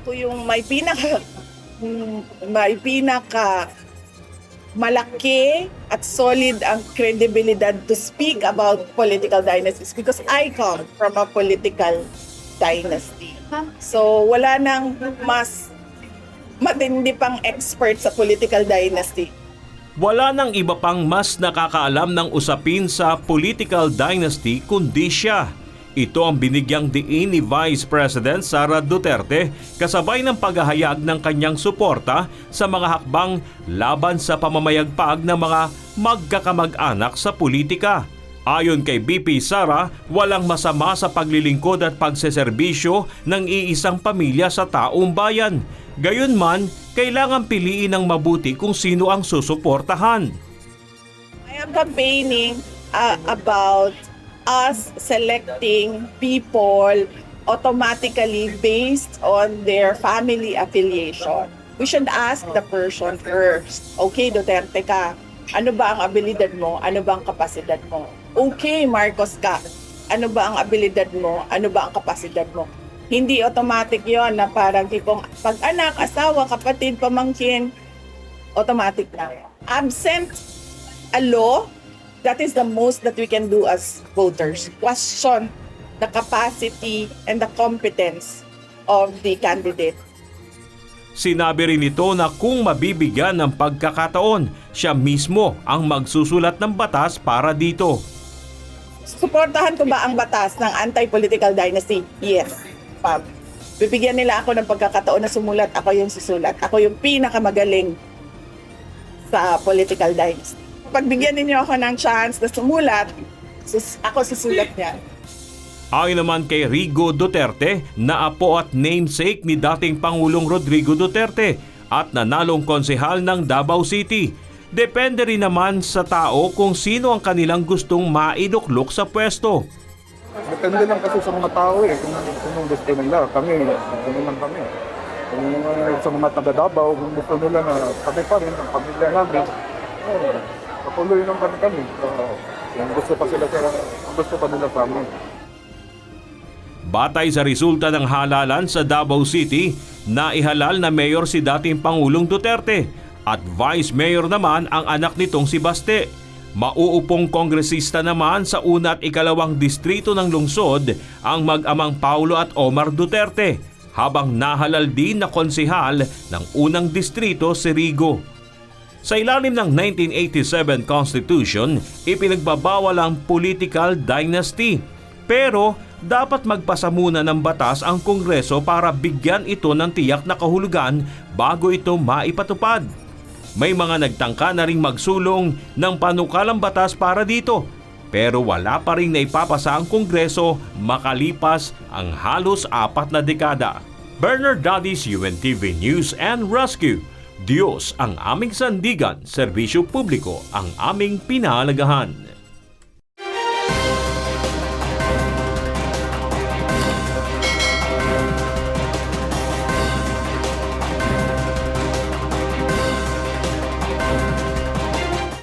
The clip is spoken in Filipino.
ako yung may pinaka malaki at solid ang credibility to speak about political dynasties because I come from a political dynasty. So wala nang mas matindi pang expert sa political dynasty. Wala nang iba pang mas nakakaalam ng usapin sa political dynasty kundi siya. Ito ang binigyang diin ni Vice President Sara Duterte kasabay ng paghahayag ng kanyang suporta sa mga hakbang laban sa pamamayagpag ng mga magkakamag-anak sa politika. Ayon kay BP Sara, walang masama sa paglilingkod at pagseserbisyo ng iisang pamilya sa taong bayan. Gayunman, kailangan piliin ng mabuti kung sino ang susuportahan. I am campaigning about us selecting people automatically based on their family affiliation. We should ask the person first. Okay, Duterte ka. Ano ba ang abilidad mo? Ano ba ang kapasidad mo? Okay, Marcos ka. Ano ba ang abilidad mo? Ano ba ang kapasidad mo? Hindi automatic yon na parang tipong pag-anak, asawa, kapatid, pamangkin, automatic na. Absent a law, that is the most that we can do as voters. Question the capacity and the competence of the candidate. Sinabi rin ito na kung mabibigyan ng pagkakataon, siya mismo ang magsusulat ng batas para dito. Suportahan ko ba ang batas ng anti-political dynasty? Yes. Bibigyan nila ako ng pagkakataon na sumulat, ako yung susulat. Ako yung pinakamagaling sa political dynasty. Pagbigyan ninyo ako ng chance na sumulat, ako susulat niyan. Ayon naman kay Rigo Duterte na apo at namesake ni dating Pangulong Rodrigo Duterte at nanalong konsehal ng Davao City. Depende rin naman sa tao kung sino ang kanilang gustong maiduklok sa pwesto. Depende lang kasi sa mga tao kung gusto nila. Kami lang kami. Kung sa mga taga-Davao, kung gusto nila na kami pa rin, ang pamilya namin, patuloy naman kami. Kung gusto pa nila sa amin. Batay sa resulta ng halalan sa Davao City, naihalal na mayor si dating Pangulong Duterte at vice mayor naman ang anak nitong si Baste. Mauupong kongresista naman sa una at ikalawang distrito ng lungsod ang mag-amang Paulo at Omar Duterte, habang nahalal din na konsehal ng unang distrito si Rigo. Sa ilalim ng 1987 Constitution, ipinagbabawal ang political dynasty. Pero dapat magpasa muna ng batas ang Kongreso para bigyan ito ng tiyak na kahulugan bago ito maipatupad. May mga nagtangka na ring magsulong ng panukalang batas para dito, pero wala pa ring naipapasa ang Kongreso makalipas ang halos 4 na dekada. Bernard Dadis, UNTV News and Rescue. Diyos ang aming sandigan, serbisyo publiko ang aming pinahalagahan.